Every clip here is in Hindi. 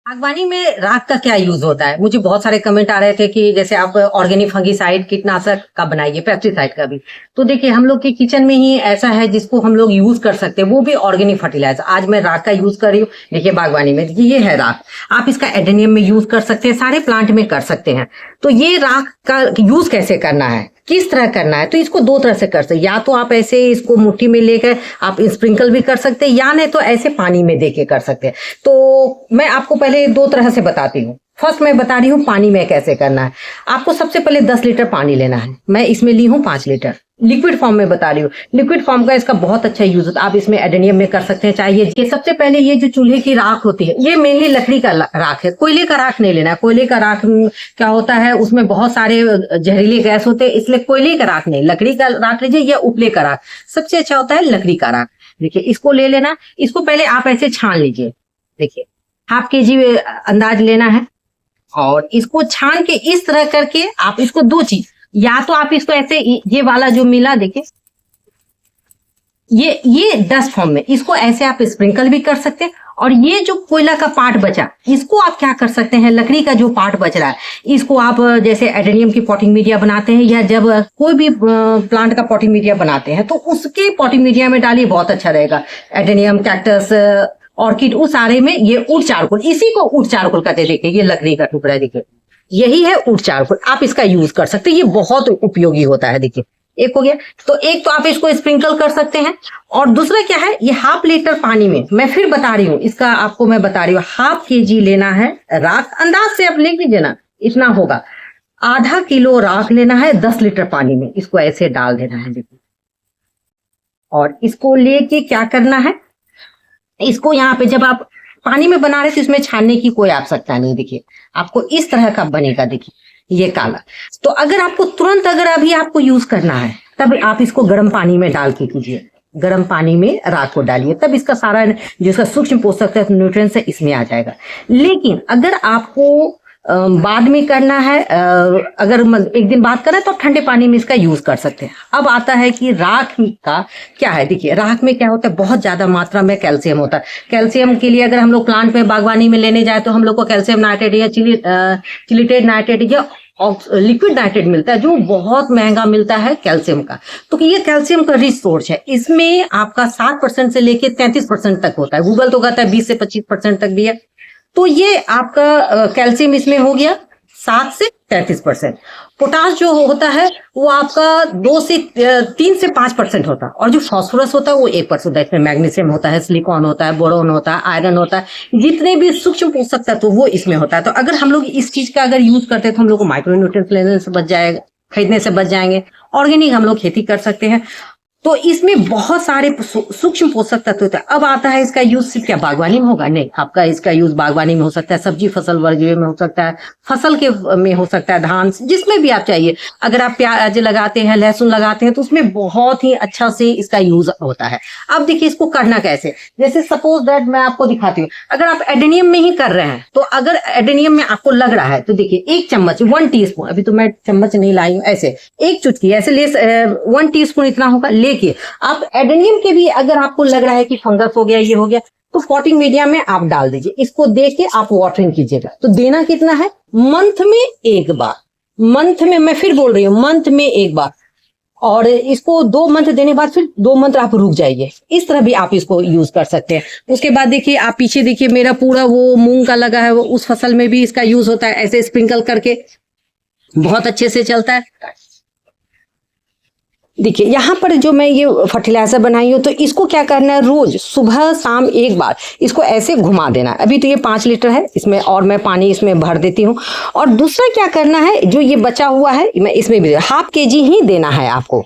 बागवानी में राख का क्या यूज होता है? मुझे बहुत सारे कमेंट आ रहे थे कि जैसे आप ऑर्गेनिक फंगिसाइड कीटनाशक का बनाइए, पेस्टिसाइड का भी। तो देखिए हम लोग के किचन में ही ऐसा है जिसको हम लोग यूज कर सकते हैं, वो भी ऑर्गेनिक फर्टिलाइजर। आज मैं राख का यूज कर रही हूँ। देखिए बागवानी में देखिए ये है राख। आप इसका एडेनियम में यूज कर सकते हैं, सारे प्लांट में कर सकते हैं। तो ये राख का यूज कैसे करना है, किस तरह करना है, तो इसको दो तरह से कर सकते हैं। या तो आप ऐसे इसको मुट्ठी में लेकर आप स्प्रिंकल भी कर सकते हैं, या नहीं तो ऐसे पानी में देके कर सकते हैं। तो मैं आपको पहले दो तरह से बताती हूँ। फर्स्ट मैं बता रही हूँ पानी में कैसे करना है। आपको सबसे पहले 10 लीटर पानी लेना है। मैं इसमें ली हूँ 5 लीटर। लिक्विड फॉर्म में बता रही हूँ। लिक्विड फॉर्म का इसका बहुत अच्छा यूज होता है। आप इसमें एडेनियम में कर सकते हैं। चाहिए ये सबसे पहले ये जो चूल्हे की राख होती है, ये मेनली लकड़ी का राख है। कोयले का राख नहीं लेना है। कोयले का राख क्या होता है, उसमें बहुत सारे जहरीले गैस होते हैं, इसलिए कोयले का राख नहीं, लकड़ी का राख लीजिए या उपले का राख। सबसे अच्छा होता है लकड़ी का राख। देखिए इसको ले लेना। इसको पहले आप ऐसे छान लीजिए। देखिए हाफ केजी अंदाज लेना है और इसको छान के इस तरह करके आप इसको दो चीज, या तो आप इसको ऐसे ये वाला जो मिला देखिए ये डस्ट फॉर्म में, इसको ऐसे आप स्प्रिंकल भी कर सकते हैं। और ये जो कोयला का पार्ट बचा, इसको आप क्या कर सकते हैं, लकड़ी का जो पार्ट बच रहा है, इसको आप जैसे एडेनियम की पॉटिंग मीडिया बनाते हैं, या जब कोई भी प्लांट का पॉटिंग मीडिया बनाते हैं तो उसके पॉटिंग मीडिया में डालिए, बहुत अच्छा रहेगा। एडेनियम, कैक्टस, ऑर्किड, उस सारे में ये ऊड चारकोल, इसी को ऊड चारकोल कहते हैं। देखिए ये लकड़ी का टुकड़ा, देखिए यही है ऊड चारकोल। आप इसका यूज कर सकते हैं, ये बहुत उपयोगी होता है। देखिए एक हो गया। तो एक तो आप इसको स्प्रिंकल कर सकते हैं, और दूसरा क्या है, ये हाफ लीटर पानी में, मैं फिर बता रही हूँ इसका आपको, मैं बता रही हूँ हाफ केजी लेना है राख। अंदाज से आप लिख लीजिए ना, इतना होगा। आधा किलो राख लेना है 10 लीटर पानी में, इसको ऐसे डाल देना है। देखिए और इसको लेके क्या करना है, इसको यहाँ पे जब आप पानी में बना रहे तो इसमें छानने की कोई आवश्यकता नहीं। देखिए आपको इस तरह का बनेगा। देखिए ये काला। तो अगर आपको तुरंत, अगर अभी आपको यूज करना है, तब आप इसको गर्म पानी में डाल के कीजिए। गर्म पानी में राख को डालिए, तब इसका सारा जिसका सूक्ष्म पोषक तत्व न्यूट्रिएंट्स है इसमें आ जाएगा। लेकिन अगर आपको बाद में करना है, अगर एक दिन बाद करना है, तो आप ठंडे पानी में इसका यूज कर सकते हैं। अब आता है कि राख का क्या है। देखिए राख में क्या होता है, बहुत ज्यादा मात्रा में कैल्शियम होता है। कैल्शियम के लिए अगर हम लोग प्लांट में बागवानी में लेने जाए तो हम लोग को कैल्शियम नाइट्रेट या चिलिटेट नाइट्रेट या लिक्विड नाइट्रेट मिलता है, जो बहुत महंगा मिलता है कैल्शियम का। तो ये कैल्शियम का रिच सोर्स है। इसमें आपका 7% से लेके 33% तक होता है। गूगल तो कहता है 20 से 25% तक भी है। तो ये आपका कैल्शियम इसमें हो गया 7 से 33%। पोटास जो होता है वो आपका 3 से 5% होता है। और जो फास्फोरस होता है वो 1% होता है। इसमें मैग्नीशियम होता है, सिलिकॉन होता है, बोरोन होता है, आयरन होता है, जितने भी सूक्ष्म पोषक तत्व वो इसमें होता है। तो अगर हम लोग इस चीज का अगर यूज करते हैं तो हम लोग को माइक्रो न्यूट्रिएंट्स लेने से बच जाएगा, खरीदने से बच जाएंगे। ऑर्गेनिक हम लोग खेती कर सकते हैं। तो इसमें बहुत सारे सूक्ष्म पोषक तत्व होते हैं। अब आता है इसका यूज सिर्फ क्या बागवानी में होगा? नहीं, आपका इसका यूज बागवानी में हो सकता है, सब्जी फसल वर्ग में हो सकता है, फसल के में हो सकता है, धान, जिसमें भी आप चाहिए। अगर आप प्याज लगाते हैं, लहसुन लगाते हैं, तो उसमें बहुत ही अच्छा से इसका यूज होता है। अब देखिए इसको करना कैसे। जैसे सपोज दैट मैं आपको दिखाती हूँ। अगर आप एडेनियम में ही कर रहे हैं, तो अगर एडेनियम में आपको लग रहा है तो देखिए 1 चम्मच, 1 टीस्पून, अभी तो मैं चम्मच नहीं लाई हूँ, ऐसे 1 चुटकी ऐसे ले, 1 टीस्पून इतना होगा। आप एडेनियम के भी अगर आपको लग रहा है कि फंगस हो गया, ये हो गया, तो पॉटिंग मीडिया में आप डाल दीजिए। इसको दे के आप वाटरिंग कीजिएगा। तो देना कितना है, मंथ में 1 बार। मंथ में, मैं फिर बोल रही हूँ, मंथ में 1 बार। और इसको 2 मंथ देने बाद फिर 2 मंथ आप रुक जाइए। इस तरह भी आप इसको यूज कर सकते हैं। उसके बाद देखिए आप पीछे देखिए, मेरा पूरा वो मूंग का लगा है, वो उस फसल में भी इसका यूज होता है। ऐसे स्प्रिंकल करके बहुत अच्छे से चलता है। देखिए यहाँ पर जो मैं ये फर्टिलाइजर बनाई हूँ, तो इसको क्या करना है, रोज सुबह शाम 1 बार इसको ऐसे घुमा देना है। अभी तो ये 5 लीटर है इसमें, और मैं पानी इसमें भर देती हूँ। और दूसरा क्या करना है, जो ये बचा हुआ है मैं इसमें भी हाफ केजी ही देना है आपको।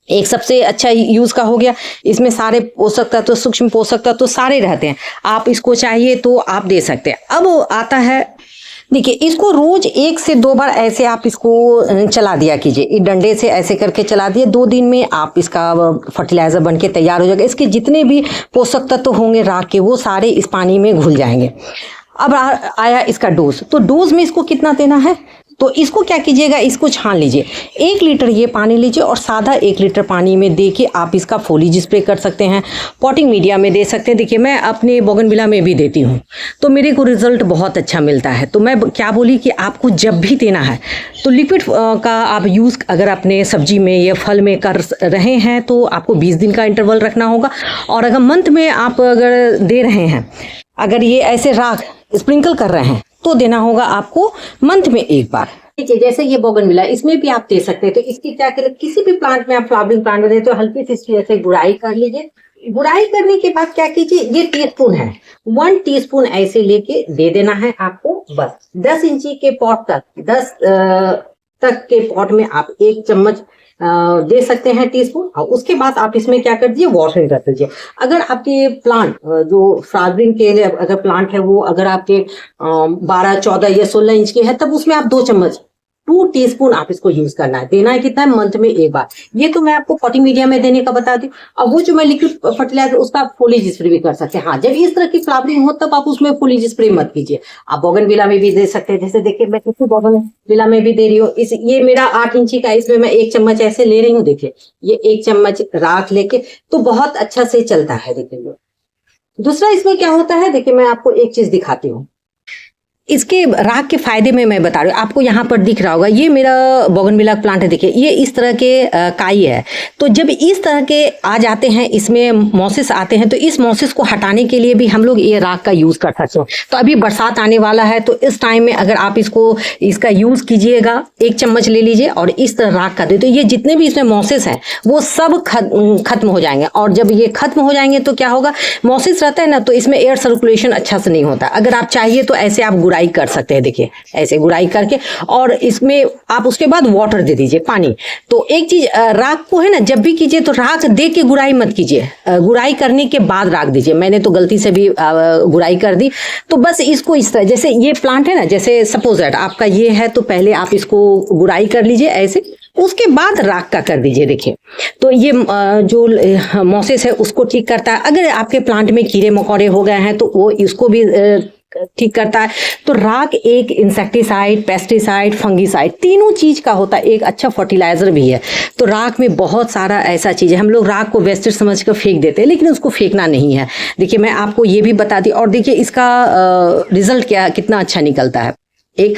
एक सबसे अच्छा यूज का हो गया। इसमें सारे पोषक तत्व, सूक्ष्म पोषक तत्व सारे रहते हैं। आप इसको चाहिए तो आप दे सकते हैं। अब आता है, देखिए इसको रोज 1 से 2 बार ऐसे आप इसको चला दिया कीजिए। डंडे से ऐसे करके चला दिए, 2 दिन में आप इसका फर्टिलाइजर बनके तैयार हो जाएगा। इसके जितने भी पोषक तत्व होंगे राख के, वो सारे इस पानी में घुल जाएंगे। अब आया इसका डोज। तो डोज में इसको कितना देना है, तो इसको क्या कीजिएगा, इसको छान लीजिए। 1 लीटर ये पानी लीजिए और सादा 1 लीटर पानी में दे के आप इसका फोलिज स्प्रे कर सकते हैं, पॉटिंग मीडिया में दे सकते हैं। देखिए मैं अपने बोगनविला में भी देती हूँ तो मेरे को रिजल्ट बहुत अच्छा मिलता है। तो मैं क्या बोली कि आपको जब भी देना है तो लिक्विड का आप यूज़ अगर अपने सब्जी में या फल में कर रहे हैं तो आपको 20 दिन का इंटरवल रखना होगा। और अगर मंथ में आप अगर दे रहे हैं, अगर ये ऐसे राख स्प्रिंकल कर रहे हैं तो देना होगा आपको मंथ में 1 बार। ठीक है, जैसे ये बोगनविला इसमें भी आप दे सकते हैं। तो इसकी क्या करें, किसी भी प्लांट में आप फ्लावरिंग प्लांट में दे तो हल्की सी इसकी ऐसे गुड़ाई कर लीजिए। गुड़ाई करने के बाद क्या कीजिए, ये टीस्पून है, 1 टीस्पून ऐसे लेके दे देना है आपको। बस 10 इंची के पॉट तक, 10 तक के पॉट में आप 1 चम्मच दे सकते हैं टीस्पून। और उसके बाद आप इसमें क्या कर दीजिए, वाटरिंग कर दीजिए। अगर आपके प्लांट जो फ्लावरिंग के लिए अगर प्लांट है वो अगर आपके 12, 14 या 16 इंच के है तब उसमें आप 2 चम्मच 2 टीस्पून आप इसको यूज करना है। देना है कितना है, मंथ में 1 बार। ये तो मैं आपको पॉटिंग मीडिया में देने का बता दी। अब वो जो मैं लिक्विड फर्टिलाइजर उसका आप फोलिज स्प्रे भी कर सकते हैं। हाँ, जब इस तरह की फ्लावरिंग हो तब आप उसमें फोलिज स्प्रे मत कीजिए, आप बोगनविला में भी दे सकते हैं। जैसे देखिए मैं किसी बोगनविला में भी दे रही हूँ। ये मेरा 8 इंची का, इसमें मैं 1 चम्मच ऐसे ले रही हूँ। देखिए ये 1 चम्मच राख लेके तो बहुत अच्छा से चलता है। देखिए दूसरा इसमें क्या होता है, देखिए मैं आपको एक चीज दिखाती हूँ। इसके राख के फायदे में मैं बता रही हूँ, आपको यहाँ पर दिख रहा होगा ये मेरा बोगनविला प्लांट है। देखिए ये इस तरह के काई है। तो जब इस तरह के आ जाते हैं, इसमें मॉसिस आते हैं, तो इस मॉसिस को हटाने के लिए भी हम लोग ये राख का यूज कर सकते हैं। तो अभी बरसात आने वाला है तो इस टाइम में अगर आप इसका यूज कीजिएगा, 1 चम्मच ले लीजिए और इस तरह राख कर दे तो ये जितने भी इसमें मॉसिस हैं वो सब खत्म हो जाएंगे। और जब ये खत्म हो जाएंगे तो क्या होगा, मॉसिस रहता है ना तो इसमें एयर सर्कुलेशन अच्छा से नहीं होता। अगर आप चाहिए तो ऐसे आप गुड़ाई कर सकते हैं। देखिए ऐसे गुड़ाई करके और इसमें आप उसके बाद वाटर दे दीजिए, पानी। तो एक चीज राख को है ना, जब भी कीजिए तो राख दे के गुड़ाई मत कीजिए, गुड़ाई करने के बाद राख दीजिए। मैंने तो गलती से भी गुड़ाई कर दी। तो बस इसको इस तरह, जैसे ये प्लांट है ना, जैसे सपोज दैट आपका ये है तो पहले आप इसको गुड़ाई कर लीजिए ऐसे, उसके बाद राख का कर दीजिए। देखिए तो ये जो मॉसिस है उसको ठीक करता है। अगर आपके प्लांट में कीड़े मकोड़े हो गए हैं तो वो इसको भी ठीक करता है। तो राख एक इंसेक्टिसाइड, पेस्टिसाइड, फंगिसाइड, तीनों चीज का होता है, एक अच्छा फर्टिलाइजर भी है। तो राख में बहुत सारा ऐसा चीज है, हम लोग राख को वेस्टेज समझ कर फेंक देते हैं, लेकिन उसको फेंकना नहीं है। देखिए मैं आपको ये भी बता दी। और देखिए इसका रिजल्ट कितना अच्छा निकलता है। एक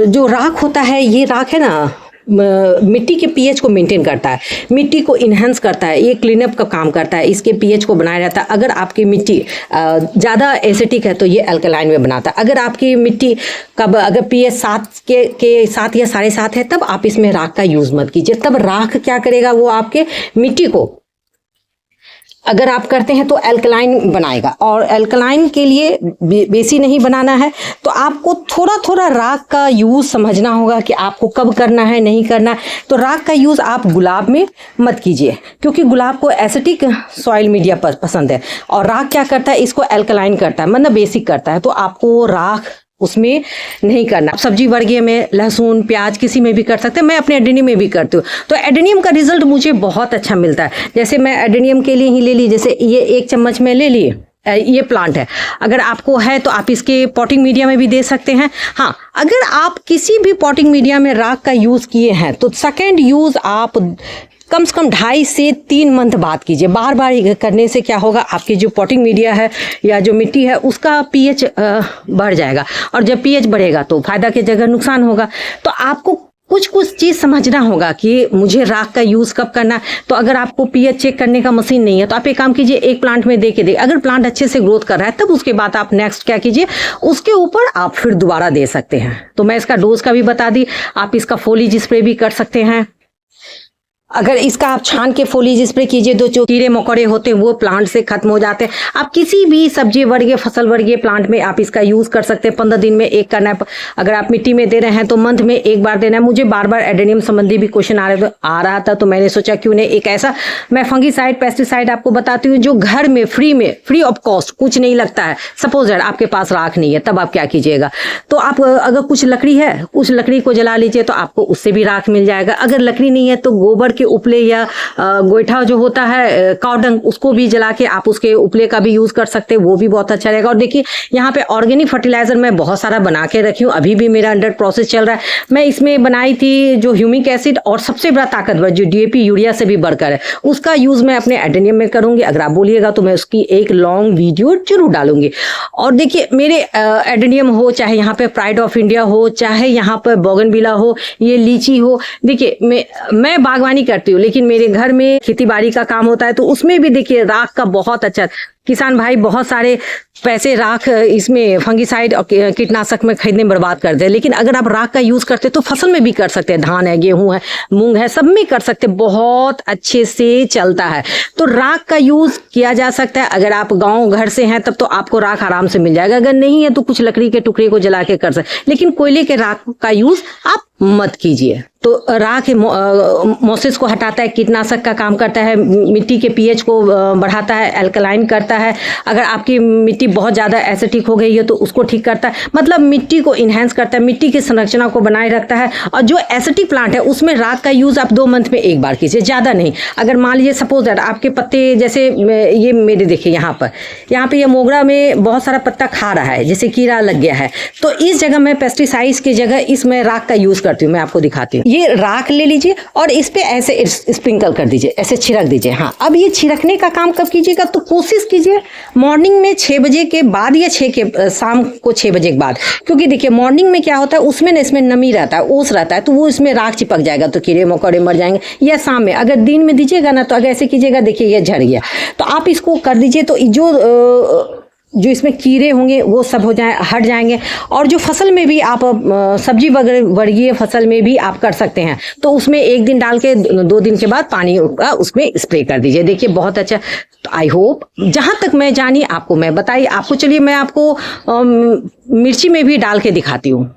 जो राख होता है, ये राख है ना मिट्टी के पीएच को मेंटेन करता है, मिट्टी को इन्हेंस करता है, ये क्लीनअप का काम करता है, इसके पीएच को बनाया रहता है। अगर आपकी मिट्टी ज़्यादा एसिडिक है तो ये अल्कलाइन में बनाता है। अगर आपकी मिट्टी का अगर पीएच 7 के 7 या 7.5 है तब आप इसमें राख का यूज़ मत कीजिए। तब राख क्या करेगा, वो आपके मिट्टी को अगर आप करते हैं तो अल्कलाइन बनाएगा। और अल्कलाइन के लिए बेसी नहीं बनाना है तो आपको थोड़ा थोड़ा राख का यूज़ समझना होगा कि आपको कब करना है, नहीं करना है। तो राख का यूज़ आप गुलाब में मत कीजिए क्योंकि गुलाब को एसिडिक सॉइल मीडिया पसंद है और राख क्या करता है, इसको अल्कलाइन करता है, मतलब बेसिक करता है। तो आपको राख उसमें नहीं करना। सब्जी वर्गीय में लहसुन, प्याज किसी में भी कर सकते हैं। मैं अपने एडेनियम में भी करती हूँ। तो एडेनियम का रिजल्ट मुझे बहुत अच्छा मिलता है। जैसे मैं एडेनियम के लिए ही ले ली, जैसे ये 1 चम्मच में ले लिए, ये प्लांट है। अगर आपको है तो आप इसके पॉटिंग मीडिया में भी दे सकते हैं। हाँ, अगर आप किसी भी पॉटिंग मीडिया में राख का यूज़ किए हैं तो सेकेंड यूज़ आप कम से कम 2.5 से 3 मंथ बाद कीजिए। बार बार करने से क्या होगा, आपकी जो पॉटिंग मीडिया है या जो मिट्टी है उसका पीएच बढ़ जाएगा और जब पीएच बढ़ेगा तो फायदा की जगह नुकसान होगा। तो आपको कुछ चीज़ समझना होगा कि मुझे राख का यूज़ कब करना। तो अगर आपको पीएच चेक करने का मशीन नहीं है तो आप एक काम कीजिए, एक प्लांट में दे के अगर प्लांट अच्छे से ग्रोथ कर रहा है तब उसके बाद आप नेक्स्ट क्या कीजिए, उसके ऊपर आप फिर दोबारा दे सकते हैं। तो मैं इसका डोज का भी बता दी। आप इसका फोलिज स्प्रे भी कर सकते हैं। अगर इसका आप छान के फोलिज स्प्रे कीजिए तो जो कीड़े मकोड़े होते हैं वो प्लांट से खत्म हो जाते हैं। आप किसी भी सब्जी वर्गीय, फसल वर्गीय प्लांट में आप इसका यूज़ कर सकते हैं। 15 दिन में एक करना है। अगर आप मिट्टी में दे रहे हैं तो मंथ में 1 बार देना है। मुझे बार बार एडेनियम संबंधी भी क्वेश्चन आ रहा था तो मैंने सोचा क्यों नहीं एक ऐसा मैं फंगिसाइड, पेस्टिसाइड आपको बताती हूँ जो घर में फ्री ऑफ कॉस्ट, कुछ नहीं लगता है। सपोज आपके पास राख नहीं है तब आप क्या कीजिएगा, तो आप अगर कुछ लकड़ी है उस लकड़ी को जला लीजिए तो आपको उससे भी राख मिल जाएगा। अगर लकड़ी नहीं है तो गोबर के के उपले या गोईठा जो होता है काउडंग, उसको भी जला के आप उसके उपले का भी यूज कर सकते हैं, वो भी बहुत अच्छा रहेगा। और देखिए यहाँ पे ऑर्गेनिक फर्टिलाइजर मैं बहुत सारा बना के रखी हूँ, अभी भी मेरा अंडर प्रोसेस चल रहा है। मैं इसमें बनाई थी जो ह्यूमिक एसिड और सबसे बड़ा ताकतवर जो DAP यूरिया से भी बढ़कर है, उसका यूज मैं अपने एडेनियम में करूंगी। अगर आप बोलिएगा तो मैं उसकी एक लॉन्ग वीडियो जरूर डालूंगी। और देखिए मेरे एडेनियम हो, चाहे यहाँ पे प्राइड ऑफ इंडिया हो, चाहे यहाँ पर बोगनविला हो, ये लीची हो, देखिए मैं बागवानी करती हूँ, लेकिन मेरे घर में खेती बाड़ी का काम होता है, तो उसमें भी देखिए राख का बहुत अच्छा, किसान भाई बहुत सारे पैसे राख इसमें फंगिसाइड और कीटनाशक में खरीदने में बर्बाद करते हैं, लेकिन अगर आप राख का यूज करते तो फसल में भी कर सकते हैं, धान है, गेहूं है, मूंग है, सब में कर सकते हैं, बहुत अच्छे से चलता है। तो राख का यूज किया जा सकता है। अगर आप गांव घर से हैं तब तो आपको राख आराम से मिल जाएगा, अगर नहीं है तो कुछ लकड़ी के टुकड़े को जला के कर सकते, लेकिन कोयले के राख का यूज आप मत कीजिए। तो राख मोसिस को हटाता है, कीटनाशक का काम करता है, मिट्टी के pH को बढ़ाता है, अल्कलाइन करता है। अगर आपकी मिट्टी बहुत ज़्यादा एसिडिक हो गई है तो उसको ठीक करता है, मतलब मिट्टी को इन्हेंस करता है, मिट्टी की संरचना को बनाए रखता है। और जो एसिडिक प्लांट है उसमें राख का यूज़ आप 2 मंथ में एक बार कीजिए, ज़्यादा नहीं। अगर मान लीजिए सपोज दैट आपके पत्ते जैसे ये मेरे देखिए यहाँ पे ये मोगरा में बहुत सारा पत्ता खा रहा है, जैसे कीड़ा लग गया है, तो इस जगह मैं पेस्टिसाइड्स की जगह इसमें राख का यूज़ करती हूँ। मैं आपको दिखाती हूँ, ये राख ले लीजिए और इस पे ऐसे स्प्रिंकल कर दीजिए, ऐसे छिड़क दीजिए। हाँ, अब ये छिड़कने का काम कब कीजिएगा, तो कोशिश कीजिए मॉर्निंग में 6 बजे के बाद या शाम को 6 बजे के बाद, क्योंकि देखिए मॉर्निंग में क्या होता है, उसमें ना इसमें नमी रहता है, ओस रहता है, तो वो इसमें राख चिपक जाएगा तो कीड़े मकोड़े मर जाएंगे। या शाम में, अगर दिन में दीजिएगा ना तो अगर ऐसे कीजिएगा, देखिए ये झड़ गया, तो आप इसको कर दीजिए, तो जो इसमें कीड़े होंगे वो सब हट जाएंगे। और जो फसल में भी आप सब्जी वर्गीय फसल में भी आप कर सकते हैं, तो उसमें 1 दिन डाल के 2 दिन के बाद पानी का उसमें स्प्रे कर दीजिए, देखिए बहुत अच्छा। तो आई होप जहाँ तक मैं जानी आपको मैं बताई आपको। चलिए मैं आपको मिर्ची में भी डाल के दिखाती हूँ।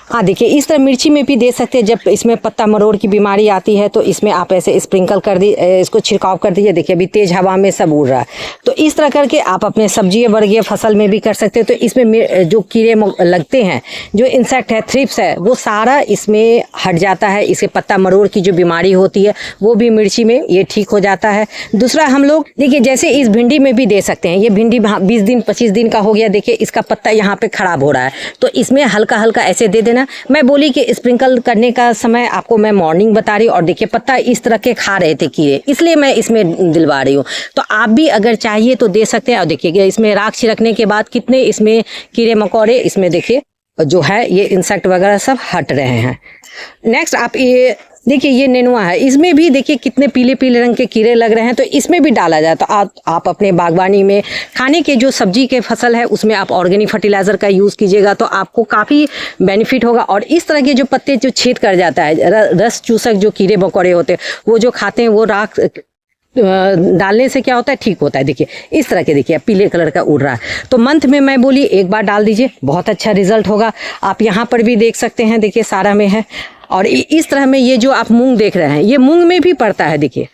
हाँ देखिए, इस तरह मिर्ची में भी दे सकते हैं। जब इसमें पत्ता मरोड़ की बीमारी आती है तो इसमें आप ऐसे स्प्रिंकल कर इसको छिड़काव कर दीजिए। देखिए अभी तेज हवा में सब उड़ रहा है, तो इस तरह करके आप अपने सब्जी वर्गीय फसल में भी कर सकते हैं। तो इसमें जो कीड़े लगते हैं, जो इंसेक्ट है, थ्रिप्स है, वो सारा इसमें हट जाता है। इसके पत्ता मरोड़ की जो बीमारी होती है वो भी मिर्ची में ये ठीक हो जाता है। दूसरा हम लोग देखिए जैसे इस भिंडी में भी दे सकते हैं। ये भिंडी 20 दिन 25 दिन का हो गया, देखिए इसका पत्ता यहाँ पे खराब हो रहा है, तो इसमें हल्का हल्का ऐसे दे देना। मैं बोली कि स्प्रिंकल करने का समय आपको मैं मॉर्निंग बता रही हूँ। और देखिए पत्ता इस तरह के खा रहे थे कीड़े, इसलिए मैं इसमें दिलवा रही हूँ। तो आप भी अगर चाहिए तो दे सकते हैं। और देखिए इसमें राख छिड़कने के बाद कितने इसमें कीड़े मकोड़े इसमें देखिए जो है ये इंसेक्ट वगैरह सब हट रहे हैं। नेक्स्ट आप ये देखिए ये नेनुआ है, इसमें भी देखिए कितने पीले पीले रंग के कीड़े लग रहे हैं, तो इसमें भी डाला जाए। तो आप अपने बागवानी में खाने के जो सब्जी के फसल है उसमें आप ऑर्गेनिक फर्टिलाइजर का यूज़ कीजिएगा तो आपको काफ़ी बेनिफिट होगा। और इस तरह के जो पत्ते जो छेद कर जाता है, रस चूसक जो कीड़े मकोड़े होते हैं वो जो खाते हैं, वो राख डालने से क्या होता है, ठीक होता है। देखिए इस तरह के देखिए पीले कलर का उड़ रहा है, तो मंथ में मैं बोली 1 बार डाल दीजिए, बहुत अच्छा रिजल्ट होगा। आप यहाँ पर भी देख सकते हैं, देखिए सारा में है। और इस तरह में ये जो आप मूंग देख रहे हैं, ये मूंग में भी पड़ता है। देखिए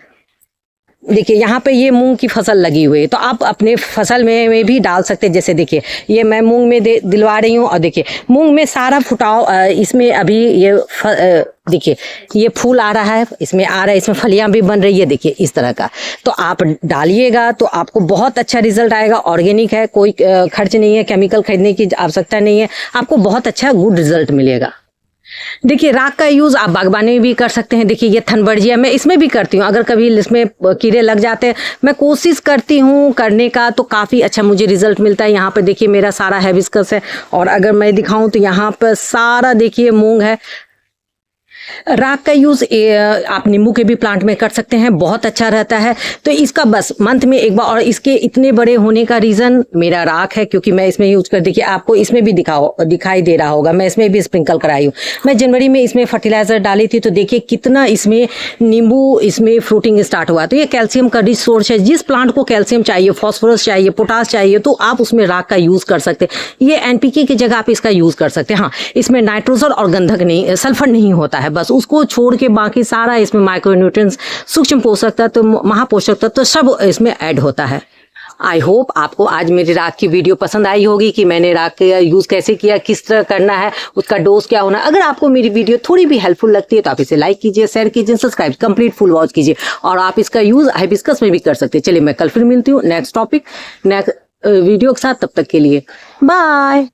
यहाँ पे ये मूंग की फसल लगी हुई है, तो आप अपने फसल में भी डाल सकते हैं। जैसे देखिए ये मैं मूंग में दिलवा रही हूँ, और देखिए मूंग में सारा फुटाव इसमें अभी ये देखिए ये फूल आ रहा है, इसमें आ रहा है, इसमें फलियां भी बन रही है, देखिए इस तरह का। तो आप डालिएगा तो आपको बहुत अच्छा रिजल्ट आएगा। ऑर्गेनिक है, कोई खर्च नहीं है, केमिकल खरीदने की आवश्यकता नहीं है, आपको बहुत अच्छा गुड रिजल्ट मिलेगा। देखिए राख का यूज़ आप बागबानी में भी कर सकते हैं। देखिए ये थनबर्जिया मैं इसमें भी करती हूँ, अगर कभी इसमें कीड़े लग जाते हैं मैं कोशिश करती हूँ करने का, तो काफ़ी अच्छा मुझे रिजल्ट मिलता है। यहाँ पे देखिए मेरा सारा हिबिस्कस है, और अगर मैं दिखाऊं तो यहाँ पर सारा देखिए मूंग है। राख का यूज़ आप नींबू के भी प्लांट में कर सकते हैं, बहुत अच्छा रहता है। तो इसका बस मंथ में 1 बार, और इसके इतने बड़े होने का रीज़न मेरा राख है, क्योंकि मैं इसमें यूज़ कर, देखिए आपको इसमें भी दिखाई दे रहा होगा, मैं इसमें भी स्प्रिंकल कराई हूँ। मैं जनवरी में इसमें फर्टिलाइज़र डाली थी, तो देखिए कितना इसमें नींबू इसमें फ्रूटिंग स्टार्ट हुआ। तो ये कैल्शियम का रिच सोर्स है। जिस प्लांट को कैल्शियम चाहिए, फॉस्फोरस चाहिए, पोटास चाहिए, तो आप उसमें राख का यूज़ कर सकते हैं। ये NPK की जगह आप इसका यूज़ कर सकते हैं। हाँ, इसमें नाइट्रोजन और गंधक नहीं, सल्फर नहीं होता है, बस उसको छोड़ के बाकी सारा इसमें माइक्रोन्यूट्रिएंट्स, सूक्ष्म पोषक तत्व, महापोषक तत्व सब इसमें ऐड होता है। आई होप आपको आज मेरी राख की वीडियो पसंद आई होगी कि मैंने राख का यूज़ कैसे किया, किस तरह करना है, उसका डोज क्या होना है। अगर आपको मेरी वीडियो थोड़ी भी हेल्पफुल लगती है तो आप इसे लाइक कीजिए, शेयर कीजिए, सब्सक्राइब, कंप्लीट फुल वॉच कीजिए और आप इसका यूज़ हाइबिस्कस में भी कर सकते हैं। चलिए मैं कल फिर मिलती हूँ नेक्स्ट टॉपिक नेक्स्ट वीडियो के साथ, तब तक के लिए बाय।